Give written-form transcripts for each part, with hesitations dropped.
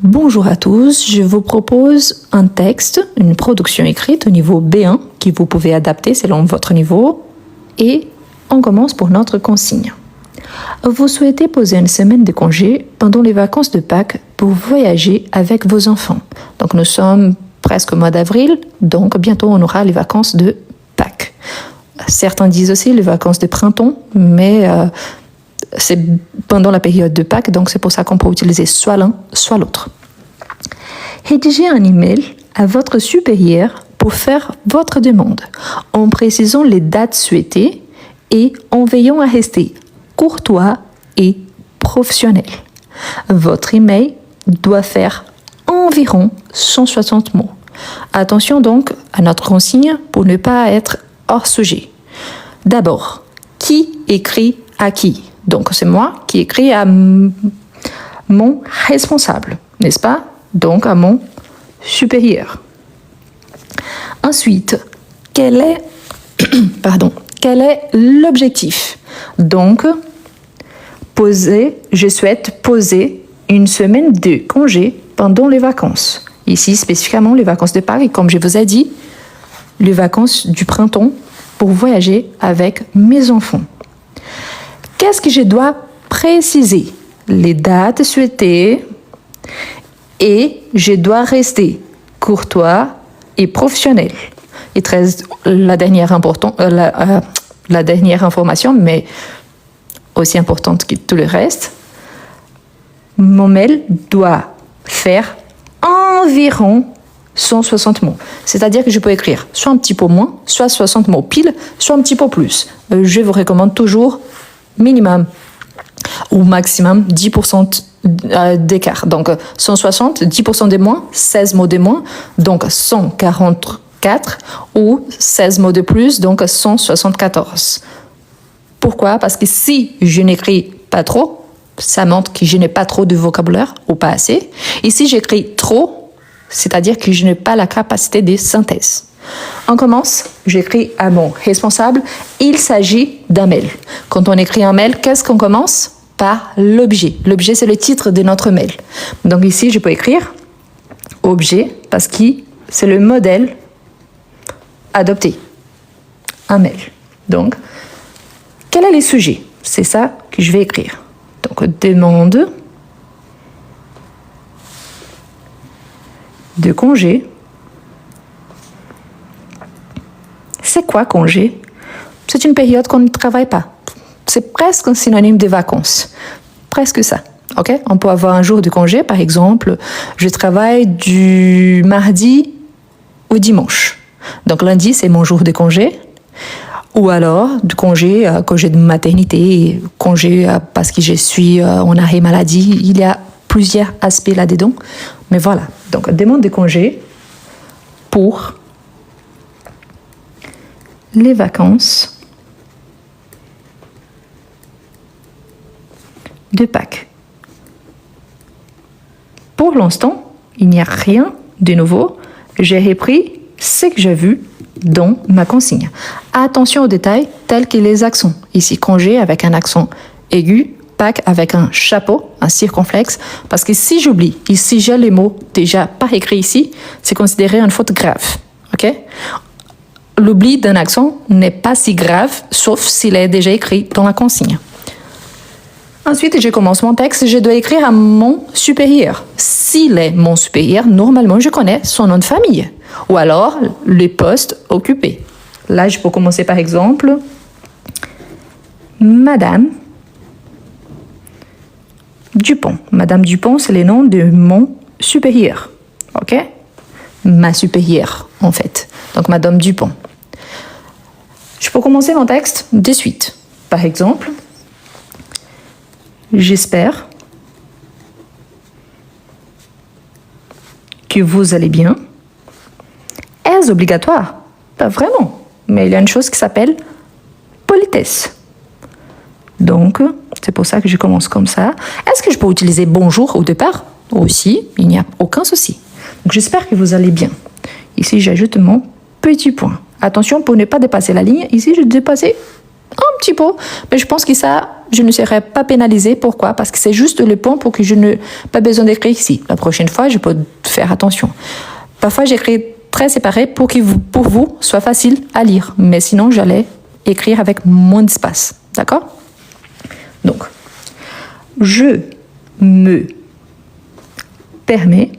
Bonjour à tous, je vous propose un texte, une production écrite au niveau B1 que vous pouvez adapter selon votre niveau et on commence pour notre consigne. Vous souhaitez poser une semaine de congé pendant les vacances de Pâques pour voyager avec vos enfants. Donc nous sommes presque au mois d'avril, donc bientôt on aura les vacances de Pâques. Certains disent aussi les vacances de printemps, mais c'est pendant la période de Pâques, donc c'est pour ça qu'on peut utiliser soit l'un, soit l'autre. Rédigez un email à votre supérieur pour faire votre demande, en précisant les dates souhaitées et en veillant à rester courtois et professionnel. Votre email doit faire environ 160 mots. Attention donc à notre consigne pour ne pas être hors sujet. D'abord, qui écrit à qui ? Donc, c'est moi qui écris à mon responsable, n'est-ce pas ? Donc, à mon supérieur. Ensuite, quel est l'objectif ? Donc, je souhaite poser une semaine de congé pendant les vacances. Ici, spécifiquement, les vacances de Pâques, et comme je vous ai dit, les vacances du printemps pour voyager avec mes enfants. Qu'est-ce que je dois préciser ? Les dates souhaitées et je dois rester courtois et professionnel. Et la dernière information, mais aussi importante que tout le reste, mon mail doit faire environ 160 mots. C'est-à-dire que je peux écrire soit un petit peu moins, soit 60 mots pile, soit un petit peu plus. Je vous recommande toujours minimum ou maximum 10% d'écart. Donc 160, 10% de moins, 16 mots de moins, donc 144 ou 16 mots de plus, donc 174. Pourquoi ? Parce que si je n'écris pas trop, ça montre que je n'ai pas trop de vocabulaire ou pas assez. Et si j'écris trop, c'est-à-dire que je n'ai pas la capacité de synthèse. On commence, j'écris à mon responsable, il s'agit d'un mail. Quand on écrit un mail, qu'est-ce qu'on commence ? Par l'objet. L'objet, c'est le titre de notre mail. Donc ici, je peux écrire objet parce que c'est le modèle adopté. Un mail. Donc, quel est le sujet ? C'est ça que je vais écrire. Donc, demande de congé. C'est quoi congé ? C'est une période qu'on ne travaille pas. C'est presque un synonyme de vacances. Presque ça. Ok ? On peut avoir un jour de congé, par exemple, je travaille du mardi au dimanche. Donc lundi, c'est mon jour de congé. Ou alors, du congé de maternité, congé parce que je suis en arrêt maladie. Il y a plusieurs aspects là-dedans. Mais voilà. Donc, demande de congé pour les vacances de Pâques. Pour l'instant, il n'y a rien de nouveau. J'ai repris ce que j'ai vu dans ma consigne. Attention aux détails tels que les accents. Ici, congé avec un accent aigu, Pâques avec un chapeau, un circonflexe, parce que si j'oublie, ici j'ai les mots déjà pas écrits ici, c'est considéré une faute grave. Ok ? L'oubli d'un accent n'est pas si grave, sauf s'il est déjà écrit dans la consigne. Ensuite, je commence mon texte, je dois écrire à mon supérieur. S'il est mon supérieur, normalement, je connais son nom de famille. Ou alors, le poste occupé. Là, je peux commencer par exemple, Madame Dupont. Madame Dupont, c'est le nom de mon supérieur. Ok ? Ma supérieure, en fait. Donc, Madame Dupont. Je peux commencer mon texte de suite. Par exemple, j'espère que vous allez bien. Est-ce obligatoire ? Pas vraiment. Mais il y a une chose qui s'appelle politesse. Donc, c'est pour ça que je commence comme ça. Est-ce que je peux utiliser bonjour au départ ? Aussi, il n'y a aucun souci. Donc, j'espère que vous allez bien. Ici, j'ajoute mon petit point. Attention pour ne pas dépasser la ligne. Ici, je dépassais un petit peu, mais je pense que ça je ne serai pas pénalisée. Pourquoi? Parce que c'est juste le point pour que je n'ai pas besoin d'écrire ici. La prochaine fois, je peux faire attention. Parfois, j'écris très séparé pour que pour vous soit facile à lire. Mais sinon, j'allais écrire avec moins d'espace. D'accord? Donc, je me permets,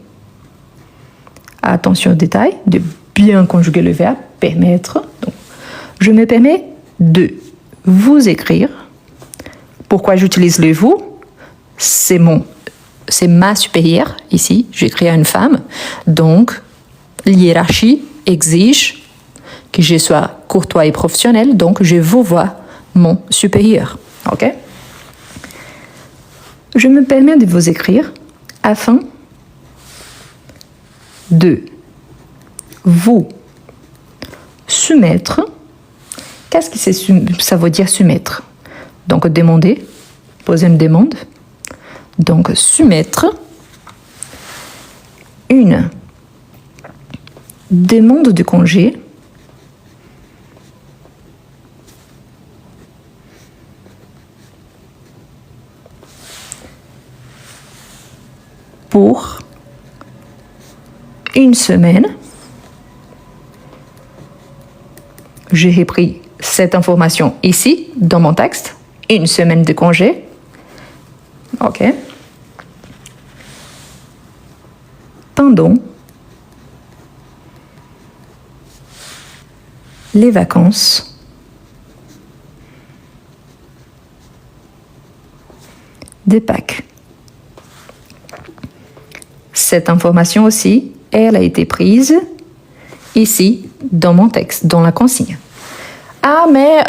attention aux détails, de bien conjuguer le verbe permettre. Donc, je me permets de vous écrire. Pourquoi j'utilise le vous? C'est ma supérieure ici. J'écris à une femme. Donc, l'hiérarchie exige que je sois courtois et professionnel. Donc, je vous vois mon supérieur. OK? Je me permets de vous écrire afin de vous soumettre. Qu'est-ce que ça veut dire soumettre? Donc, demander, poser une demande. Donc, soumettre une demande de congé pour une semaine. J'ai repris cette information ici, dans mon texte. Une semaine de congé. OK. Pendant les vacances de Pâques. Cette information aussi, elle a été prise ici, dans mon texte, dans la consigne. Ah, mais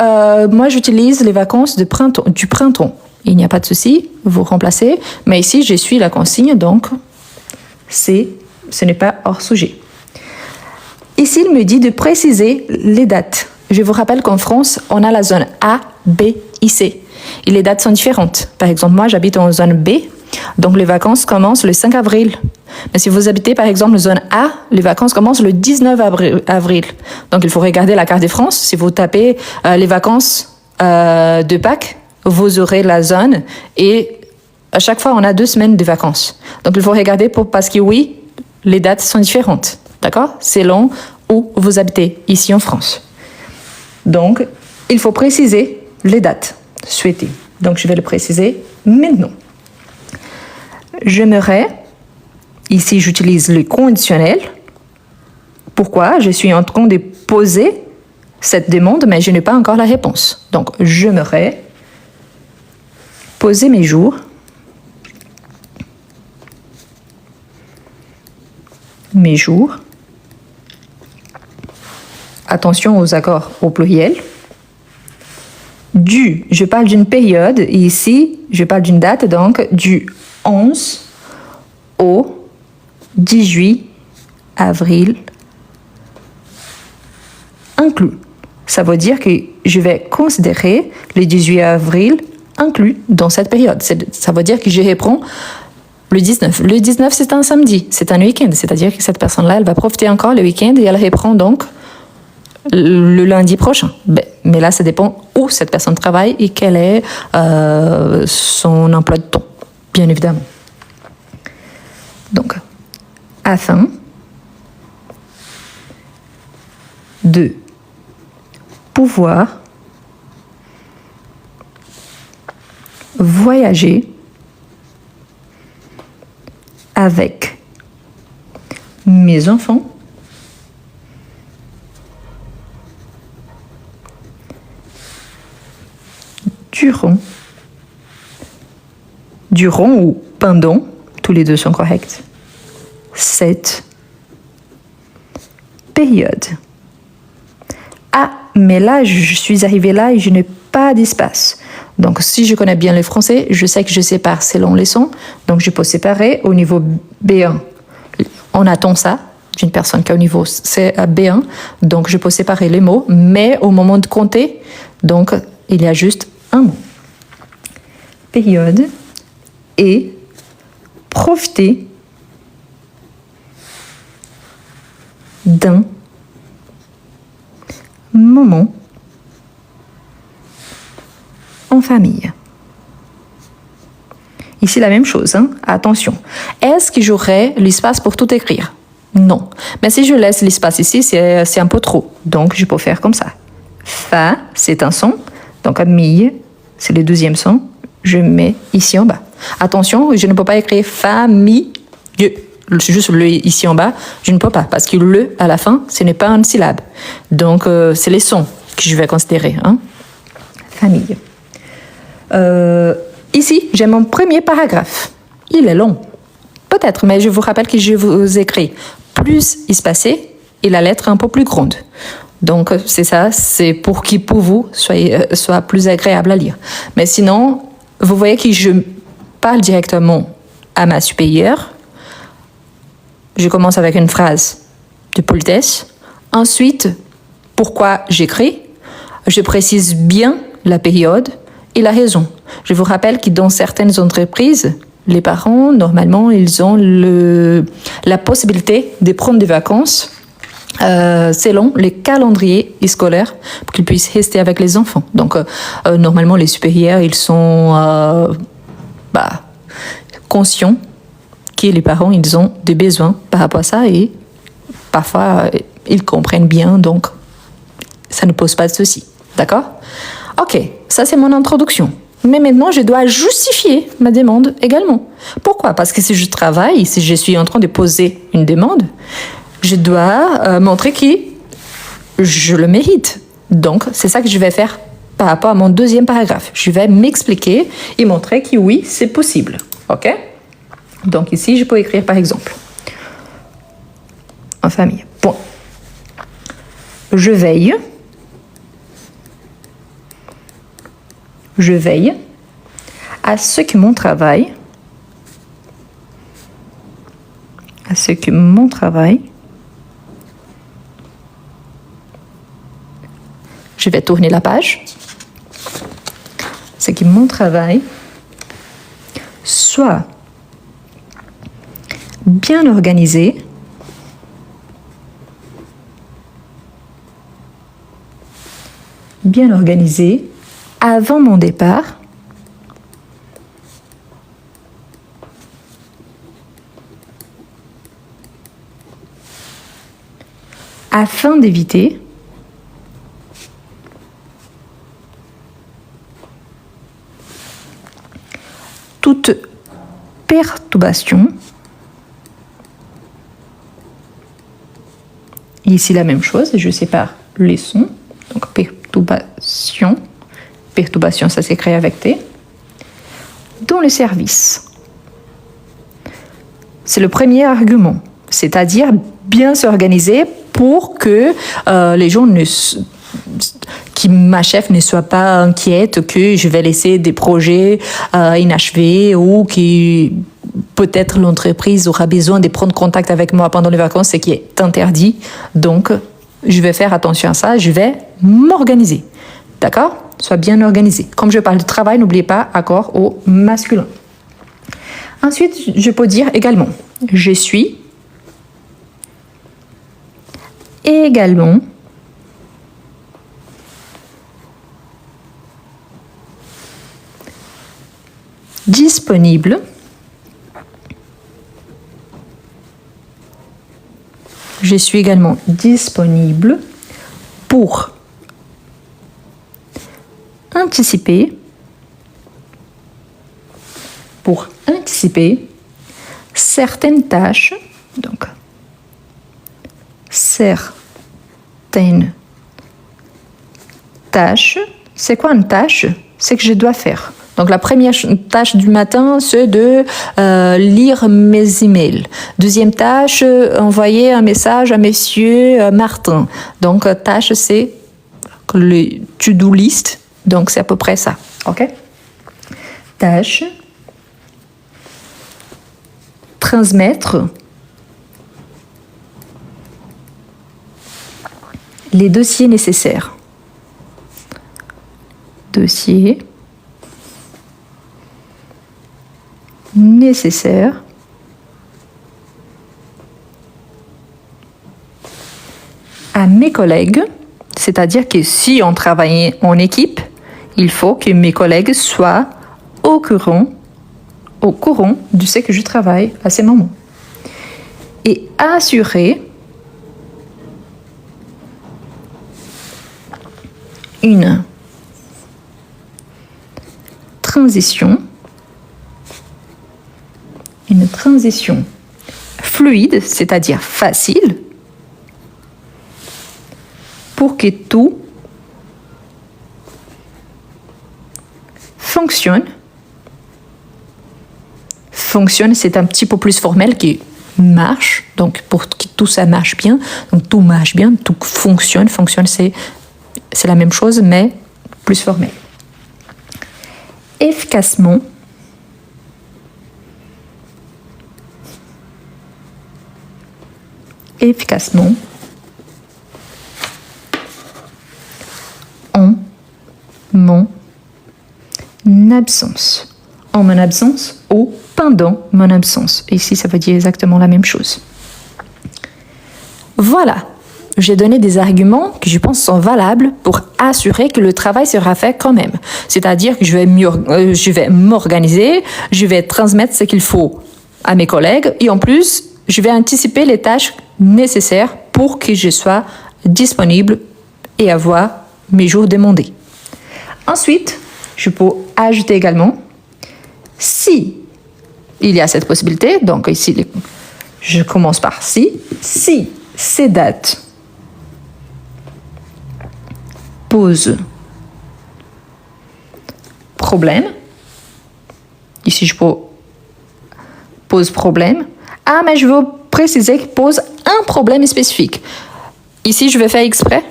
moi, j'utilise les vacances du printemps. Il n'y a pas de souci, vous remplacez. Mais ici, je suis la consigne, donc ce n'est pas hors sujet. Ici, il me dit de préciser les dates. Je vous rappelle qu'en France, on a la zone A, B, I, C. Et les dates sont différentes. Par exemple, moi, j'habite en zone B, donc les vacances commencent le 5 avril. Mais si vous habitez, par exemple, en zone A, les vacances commencent le 19 avril. Donc, il faut regarder la carte de France. Si vous tapez les vacances de Pâques, vous aurez la zone et à chaque fois, on a 2 semaines de vacances. Donc, il faut regarder parce que oui, les dates sont différentes. D'accord? Selon où vous habitez, ici en France. Donc, il faut préciser les dates souhaitées. Donc, je vais le préciser maintenant. J'aimerais, ici j'utilise le conditionnel. Pourquoi? Je suis en train de poser cette demande, mais je n'ai pas encore la réponse. Donc, j'aimerais poser mes jours. Mes jours. Attention aux accords au pluriel. Je parle d'une période, et ici, je parle d'une date, donc du 11 au 18 avril inclus. Ça veut dire que je vais considérer le 18 avril inclus dans cette période. Ça veut dire que je reprends le 19. Le 19, c'est un samedi, c'est un week-end. C'est-à-dire que cette personne-là, elle va profiter encore le week-end et elle reprend donc le lundi prochain. Mais là, ça dépend où cette personne travaille et quel est son emploi de temps, bien évidemment. Donc, afin de pouvoir voyager avec mes enfants durant ou pendant, tous les deux sont corrects, cette période. Ah, mais là, je suis arrivée là et je n'ai pas d'espace. Donc, si je connais bien le français, je sais que je sépare selon les sons. Donc, je peux séparer au niveau B1. On attend ça d'une personne qui est au niveau B1. Donc, je peux séparer les mots. Mais au moment de compter, donc, il y a juste un mot. Période et profiter d'un moment en famille. Ici, la même chose. Hein? Attention. Est-ce que j'aurai l'espace pour tout écrire? Non. Mais si je laisse l'espace ici, c'est un peu trop. Donc, je peux faire comme ça. Fa, c'est un son. Donc, mi, c'est le deuxième son. Je mets ici en bas. Attention, je ne peux pas écrire fa, mi, juste le ici en bas. Je ne peux pas parce que le à la fin, ce n'est pas une syllabe. Donc, c'est les sons que je vais considérer. Hein? Famille. Ici, j'ai mon premier paragraphe. Il est long. Peut-être, mais je vous rappelle que je vous écris plus espacé et la lettre un peu plus grande. Donc, c'est ça, c'est pour vous soit plus agréable à lire. Mais sinon, vous voyez que je parle directement à ma supérieure. Je commence avec une phrase de politesse. Ensuite, pourquoi j'écris? Je précise bien la période et la raison. Je vous rappelle que dans certaines entreprises, les parents, normalement, ils ont la possibilité de prendre des vacances selon les calendriers scolaires pour qu'ils puissent rester avec les enfants. Donc, normalement, les supérieurs, ils sont conscients que les parents, ils ont des besoins par rapport à ça et parfois, ils comprennent bien, donc ça ne pose pas de souci. D'accord? Ok, ça c'est mon introduction. Mais maintenant, je dois justifier ma demande également. Pourquoi? Parce que si je travaille, si je suis en train de poser une demande, je dois montrer que je le mérite. Donc, c'est ça que je vais faire par rapport à mon deuxième paragraphe. Je vais m'expliquer et montrer que oui, c'est possible. OK? Donc ici, je peux écrire par exemple. En famille. Point. Je veille à ce que mon travail je vais tourner la page, c'est que mon travail soit bien organisé avant mon départ afin d'éviter toute perturbation. Ici, la même chose, je sépare les sons. Donc, perturbation. Perturbation, ça s'écrit avec T. Dans le service. C'est le premier argument. C'est-à-dire bien s'organiser pour que les gens ma chef ne soit pas inquiète que je vais laisser des projets inachevés ou que peut-être l'entreprise aura besoin de prendre contact avec moi pendant les vacances, ce qui est interdit. Donc, je vais faire attention à ça, je vais m'organiser. D'accord? Sois bien organisé. Comme je parle de travail, n'oubliez pas accord au masculin. Ensuite, je peux dire également, je suis également disponible pour anticiper certaines tâches. Donc, certaines tâches. C'est quoi une tâche? C'est que je dois faire. Donc, la première tâche du matin, c'est de lire mes emails. Deuxième tâche, envoyer un message à monsieur Martin. Donc, tâche, c'est le to-do list. Donc, c'est à peu près ça. OK? Tâche. Transmettre les dossiers nécessaires. Dossier nécessaire à mes collègues, c'est-à-dire que si on travaille en équipe, il faut que mes collègues soient au courant au courant de ce que je travaille à ces moments. Et assurer une transition fluide, c'est-à-dire facile, pour que tout fonctionne. Fonctionne, c'est un petit peu plus formel qui marche, donc pour que tout ça marche bien, donc tout marche bien, tout fonctionne. Fonctionne, c'est la même chose, mais plus formel. Efficacement, en mon absence. En mon absence ou pendant mon absence. Ici, ça veut dire exactement la même chose. Voilà. J'ai donné des arguments que je pense sont valables pour assurer que le travail sera fait quand même. C'est-à-dire que je vais m'organiser, je vais transmettre ce qu'il faut à mes collègues et en plus, je vais anticiper les tâches nécessaires pour que je sois disponible et avoir mes jours demandés. Ensuite, je peux ajouter également, si il y a cette possibilité, donc ici, je commence par si ces dates posent problème, ici je peux pose problème, mais je veux préciser qu'il pose un problème spécifique. Ici, je vais faire exprès.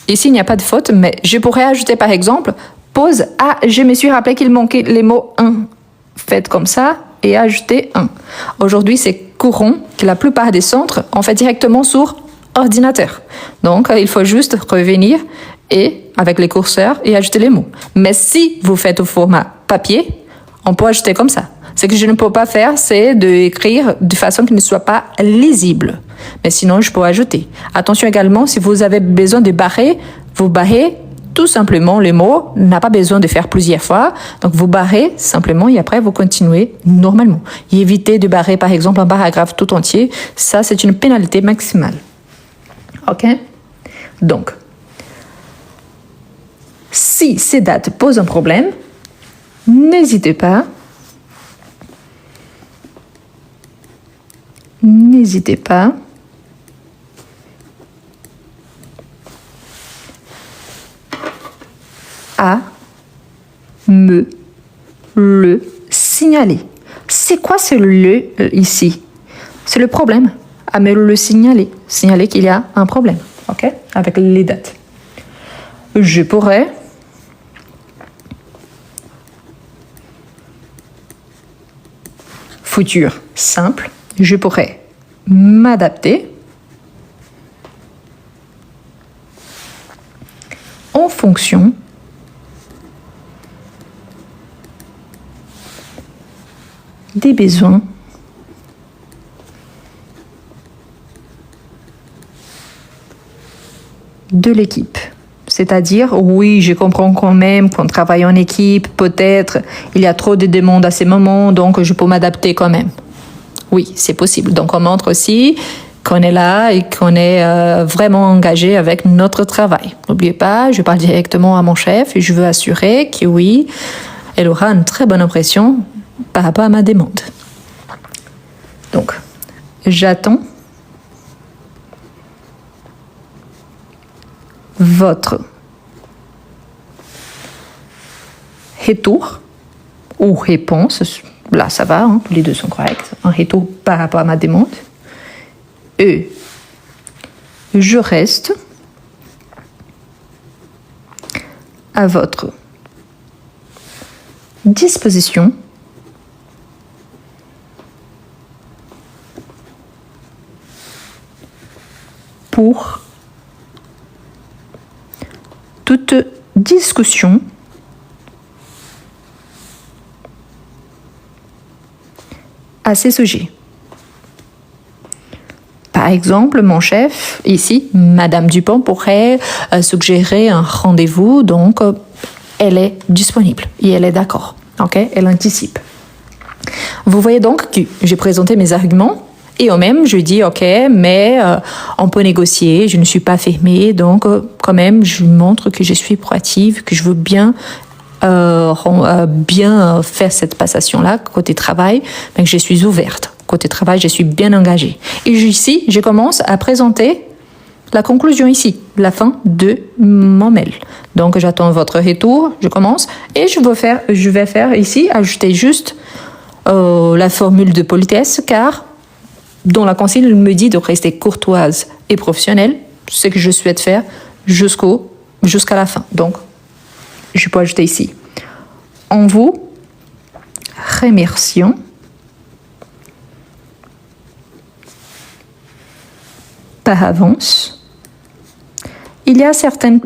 Ici, il n'y a pas de faute, mais je pourrais ajouter par exemple, pose je me suis rappelé qu'il manquait les mots un. Faites comme ça et ajoutez un. Aujourd'hui, c'est courant que la plupart des centres ont fait directement sur ordinateur. Donc, il faut juste revenir et avec les curseurs et ajouter les mots. Mais si vous faites au format papier, on peut ajouter comme ça. Ce que je ne peux pas faire, c'est d'écrire de façon qui ne soit pas lisible. Mais sinon, je peux ajouter. Attention également, si vous avez besoin de barrer, vous barrez tout simplement les mots. N'a pas besoin de faire plusieurs fois. Donc, vous barrez simplement et après, vous continuez normalement. Et évitez de barrer, par exemple, un paragraphe tout entier. Ça, c'est une pénalité maximale. OK? Donc, si ces dates posent un problème, n'hésitez pas à me le signaler. C'est quoi ce le ici? C'est le problème. À me le signaler. Signaler qu'il y a un problème. OK? Avec les dates. Je pourrais futur simple. Je pourrais m'adapter en fonction des besoins de l'équipe. C'est-à-dire, oui, je comprends quand même qu'on travaille en équipe, peut-être il y a trop de demandes à ces moments, donc je peux m'adapter quand même. Oui, c'est possible. Donc, on montre aussi qu'on est là et qu'on est vraiment engagé avec notre travail. N'oubliez pas, je parle directement à mon chef et je veux assurer que oui, elle aura une très bonne impression par rapport à ma demande. Donc, j'attends votre retour ou réponse. Là, ça va, hein, tous les deux sont corrects. Un retour par rapport à ma demande. Et je reste à votre disposition pour toute discussion à ces sujets. Par exemple, mon chef, ici, Madame Dupont, pourrait suggérer un rendez-vous, donc elle est disponible et elle est d'accord. OK? Elle anticipe. Vous voyez donc que j'ai présenté mes arguments et au même, je dis, ok, mais on peut négocier, je ne suis pas fermée, donc quand même, je montre que je suis proactive, que je veux bien faire cette passation-là côté travail, mais que je suis ouverte. Côté travail, je suis bien engagée. Et ici, je commence à présenter la conclusion ici, la fin de mon mail. Donc, j'attends votre retour, je commence, et je vais faire ici, ajouter juste la formule de politesse, car dans la consigne, il me dit de rester courtoise et professionnelle, ce que je souhaite faire jusqu'à la fin. Donc, je peux ajouter ici. En vous remerciant par avance. Il y a certaines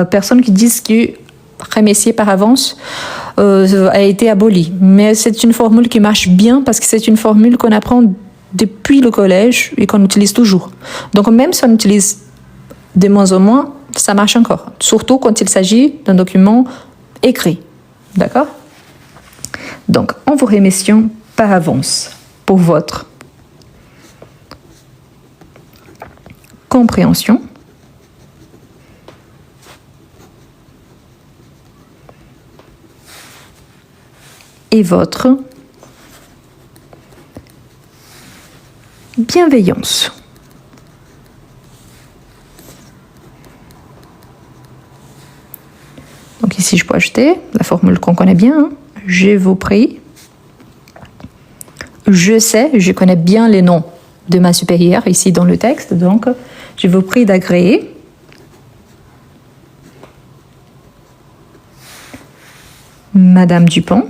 personnes qui disent que remercier par avance a été aboli. Mais c'est une formule qui marche bien parce que c'est une formule qu'on apprend depuis le collège et qu'on utilise toujours. Donc même si on utilise de moins en moins, ça marche encore. Surtout quand il s'agit d'un document écrit. D'accord? Donc, en vous remerciant par avance pour votre compréhension, et votre bienveillance. Donc ici, je peux ajouter la formule qu'on connaît bien. Hein. Je vous prie. Je connais bien les noms de ma supérieure ici dans le texte. Donc, je vous prie d'agréer. Madame Dupont.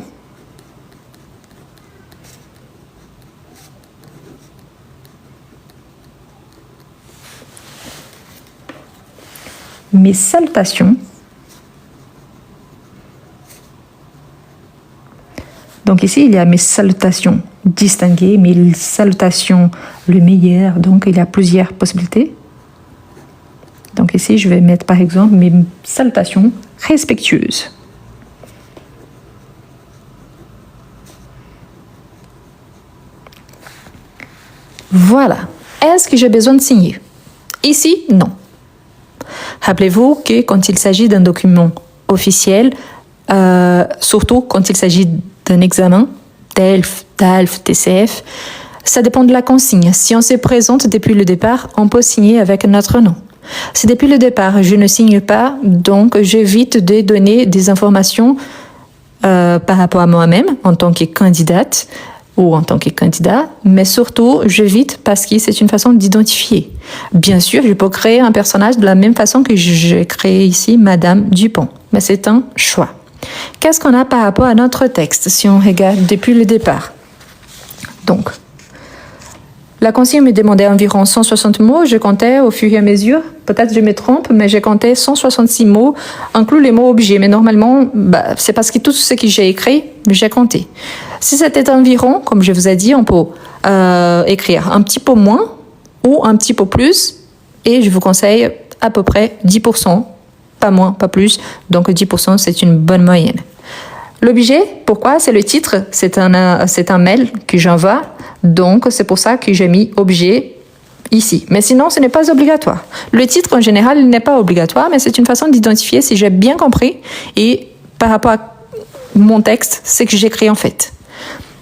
Mes salutations. Donc ici, il y a mes salutations distinguées, mes salutations le meilleur. Donc, il y a plusieurs possibilités. Donc ici, je vais mettre par exemple mes salutations respectueuses. Voilà. Est-ce que j'ai besoin de signer? Ici, non. Rappelez-vous que quand il s'agit d'un document officiel, surtout quand il s'agit d'un examen, TELF, TALF, TCF, ça dépend de la consigne. Si on se présente depuis le départ, on peut signer avec notre nom. Si depuis le départ, je ne signe pas, donc j'évite de donner des informations par rapport à moi-même en tant que candidate ou en tant que candidat, mais surtout, j'évite parce que c'est une façon d'identifier. Bien sûr, je peux créer un personnage de la même façon que j'ai créé ici Madame Dupont, mais c'est un choix. Qu'est-ce qu'on a par rapport à notre texte si on regarde depuis le départ? Donc, la consigne me demandait environ 160 mots. Je comptais au fur et à mesure. Peut-être je me trompe, mais j'ai compté 166 mots, inclus les mots objets. Mais normalement, c'est parce que tout ce que j'ai écrit, j'ai compté. Si c'était environ, comme je vous ai dit, on peut écrire un petit peu moins ou un petit peu plus. Et je vous conseille à peu près 10%. Pas moins, pas plus. Donc 10%, c'est une bonne moyenne. L'objet, pourquoi? C'est le titre. C'est un mail que j'envoie. Donc, c'est pour ça que j'ai mis objet ici. Mais sinon, ce n'est pas obligatoire. Le titre, en général, il n'est pas obligatoire, mais c'est une façon d'identifier si j'ai bien compris et par rapport à mon texte, ce que j'écris en fait.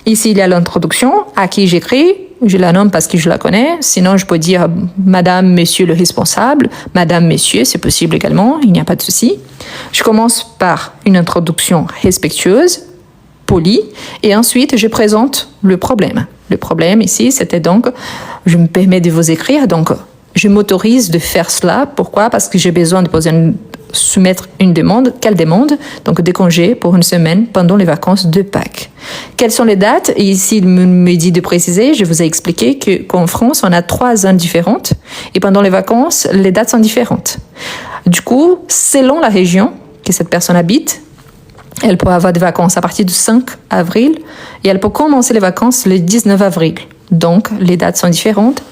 Ici, il y a l'introduction à qui j'écris. Je la nomme parce que je la connais. Sinon, je peux dire Madame, Monsieur le responsable. Madame, Monsieur, c'est possible également. Il n'y a pas de souci. Je commence par une introduction respectueuse, polie, et ensuite, je présente le problème. Le problème ici, c'était donc, je me permets de vous écrire, donc je m'autorise de faire cela. Pourquoi? Parce que j'ai besoin de soumettre une demande. Quelle demande? Donc des congés pour une semaine pendant les vacances de Pâques. Quelles sont les dates? Et ici, il me dit de préciser, je vous ai expliqué qu'en France, on a 3 zones différentes et pendant les vacances, les dates sont différentes. Du coup, selon la région que cette personne habite, elle peut avoir des vacances à partir du 5 avril et elle peut commencer les vacances le 19 avril. Donc, les dates sont différentes.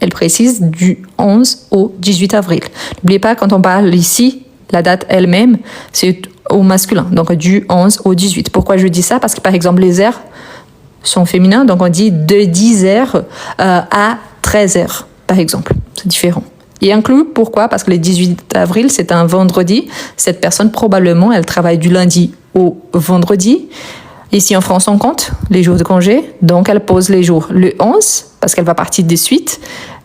Elle précise du 11 au 18 avril. N'oubliez pas, quand on parle ici, la date elle-même, c'est au masculin. Donc, du 11 au 18. Pourquoi je dis ça? Parce que, par exemple, les heures sont féminins, donc on dit de 10h à 13h, par exemple. C'est différent. Et inclus, pourquoi? Parce que le 18 avril, c'est un vendredi. Cette personne, probablement, elle travaille du lundi au vendredi. Ici, en France, on compte les jours de congé. Donc, elle pose les jours le 11, parce qu'elle va partir de suite.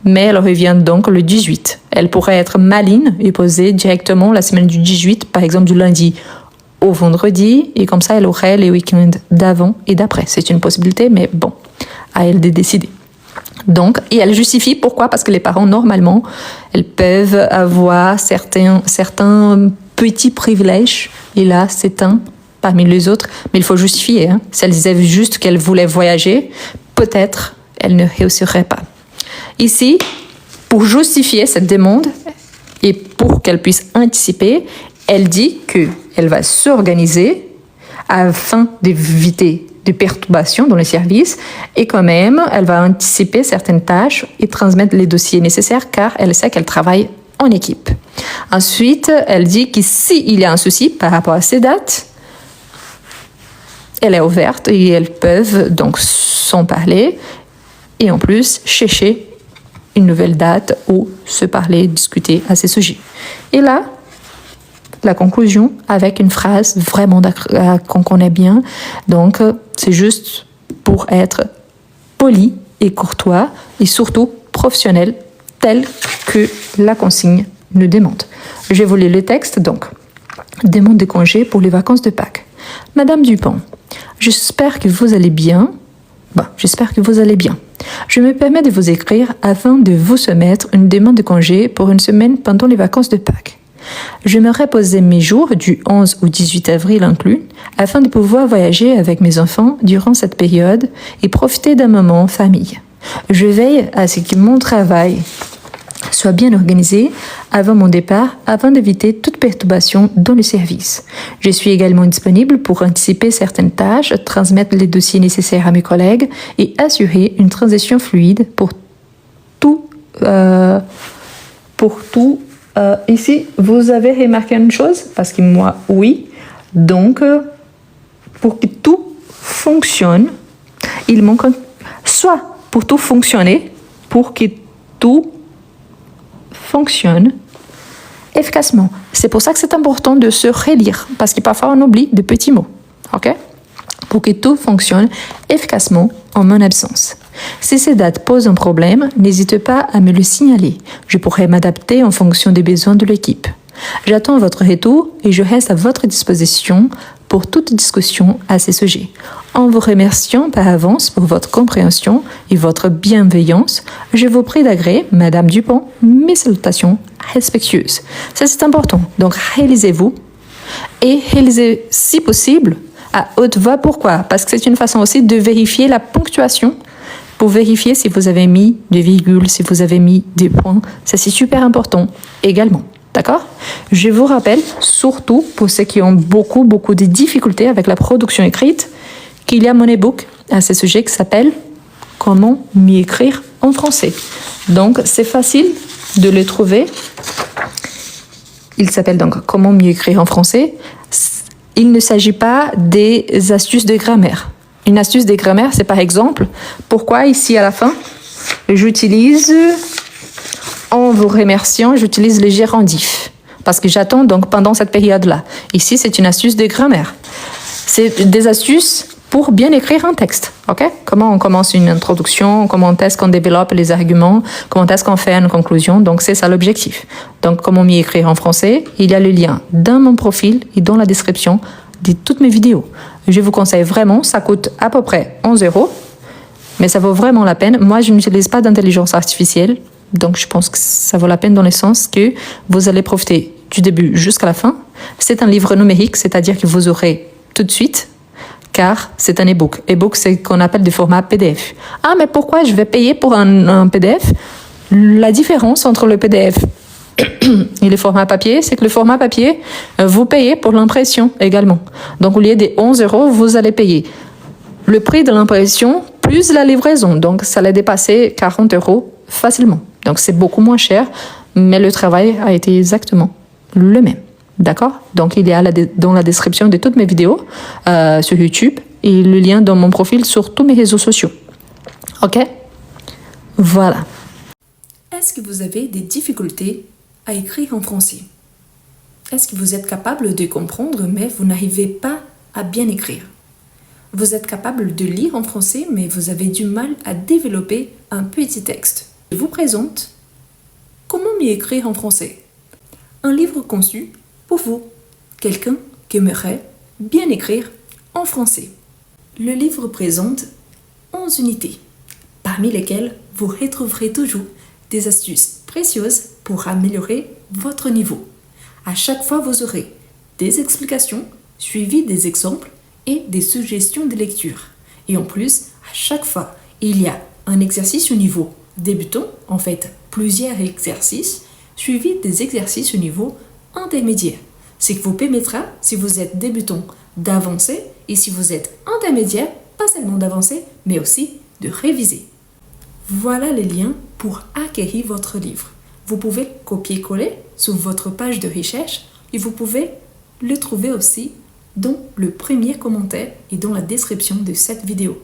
Mais elle revient donc le 18. Elle pourrait être maligne et poser directement la semaine du 18, par exemple du lundi au vendredi. Et comme ça, elle aurait les week-ends d'avant et d'après. C'est une possibilité, mais bon, à elle de décider. Donc, et elle justifie pourquoi? Parce que les parents, normalement, elles peuvent avoir certains petits privilèges. Et là, c'est un parmi les autres. Mais il faut justifier. Hein. Si elle disait juste qu'elle voulait voyager, peut-être elle ne réussirait pas. Ici, pour justifier cette demande et pour qu'elle puisse anticiper, elle dit qu'elle va s'organiser afin d'éviter de perturbations dans les services et quand même, elle va anticiper certaines tâches et transmettre les dossiers nécessaires car elle sait qu'elle travaille en équipe. Ensuite, elle dit que s'il y a un souci par rapport à ces dates, elle est ouverte et elles peuvent donc s'en parler et en plus chercher une nouvelle date ou se parler, discuter à ces sujets. Et là, la conclusion avec une phrase vraiment qu'on connaît bien. Donc, c'est juste pour être poli et courtois et surtout professionnel tel que la consigne nous demande. Je vais vous lire le texte. Donc, demande de congé pour les vacances de Pâques. Madame Dupont, j'espère que vous allez bien. J'espère que vous allez bien. Je me permets de vous écrire afin de vous soumettre une demande de congé pour une semaine pendant les vacances de Pâques. J'aimerais poser mes jours du 11 au 18 avril inclus afin de pouvoir voyager avec mes enfants durant cette période et profiter d'un moment en famille. Je veille à ce que mon travail soit bien organisé avant mon départ afin d'éviter toute perturbation dans le service. Je suis également disponible pour anticiper certaines tâches, transmettre les dossiers nécessaires à mes collègues et assurer une transition fluide pour tout. Ici, vous avez remarqué une chose? Parce que moi, oui. Donc, pour que tout fonctionne, il manque soit pour tout fonctionner, pour que tout fonctionne efficacement. C'est pour ça que c'est important de se relire, parce que parfois on oublie de petits mots. Ok? Pour que tout fonctionne efficacement en mon absence. Si ces dates posent un problème, n'hésitez pas à me le signaler. Je pourrai m'adapter en fonction des besoins de l'équipe. J'attends votre retour et je reste à votre disposition pour toute discussion à ces sujets. En vous remerciant par avance pour votre compréhension et votre bienveillance, je vous prie d'agréer, Madame Dupont, mes salutations respectueuses. Ça, c'est important. Donc, réalisez-vous et réalisez, si possible, à haute voix. Pourquoi? Parce que c'est une façon aussi de vérifier la ponctuation pour vérifier si vous avez mis des virgules, si vous avez mis des points. Ça, c'est super important également. D'accord? Je vous rappelle, surtout pour ceux qui ont beaucoup de difficultés avec la production écrite, qu'il y a mon e-book à ce sujet qui s'appelle « Comment mieux écrire en français ». Donc, c'est facile de le trouver. Il s'appelle donc « Comment mieux écrire en français ». Il ne s'agit pas des astuces de grammaire. Une astuce de grammaire, c'est par exemple, pourquoi ici à la fin, j'utilise... En vous remerciant, j'utilise le gérondif parce que j'attends donc pendant cette période-là. Ici, c'est une astuce de grammaire. C'est des astuces pour bien écrire un texte. Ok? Comment on commence une introduction, comment est-ce qu'on développe les arguments, comment est-ce qu'on fait une conclusion. Donc, c'est ça l'objectif. Donc, comment m'y écrire en français? Il y a le lien dans mon profil et dans la description de toutes mes vidéos. Je vous conseille vraiment, ça coûte à peu près 11 €, mais ça vaut vraiment la peine. Moi, je n'utilise pas d'intelligence artificielle. Donc, je pense que ça vaut la peine dans le sens que vous allez profiter du début jusqu'à la fin. C'est un livre numérique, c'est-à-dire que vous aurez tout de suite, car c'est un e-book. E-book, c'est ce qu'on appelle du format PDF. Ah, mais pourquoi je vais payer pour un PDF? La différence entre le PDF et le format papier, c'est que le format papier, vous payez pour l'impression également. Donc, au lieu des 11 €, vous allez payer le prix de l'impression plus la livraison. Donc, ça allait dépasser 40 € facilement. Donc, c'est beaucoup moins cher, mais le travail a été exactement le même. D'accord? Donc, il y a dans la description de toutes mes vidéos sur YouTube et le lien dans mon profil sur tous mes réseaux sociaux. Ok? Voilà. Est-ce que vous avez des difficultés à écrire en français? Est-ce que vous êtes capable de comprendre mais vous n'arrivez pas à bien écrire? Vous êtes capable de lire en français mais vous avez du mal à développer un petit texte. Je vous présente Comment mieux écrire en français? Un livre conçu pour vous, quelqu'un qui aimerait bien écrire en français. Le livre présente 11 unités, parmi lesquelles vous retrouverez toujours des astuces précieuses pour améliorer votre niveau. À chaque fois, vous aurez des explications suivies des exemples et des suggestions de lecture. Et en plus, à chaque fois, il y a un exercice au niveau débutant, en fait plusieurs exercices, suivis des exercices au niveau intermédiaire. Ce qui vous permettra, si vous êtes débutant, d'avancer et si vous êtes intermédiaire, pas seulement d'avancer, mais aussi de réviser. Voilà les liens pour acquérir votre livre. Vous pouvez copier-coller sur votre page de recherche et vous pouvez le trouver aussi dans le premier commentaire et dans la description de cette vidéo.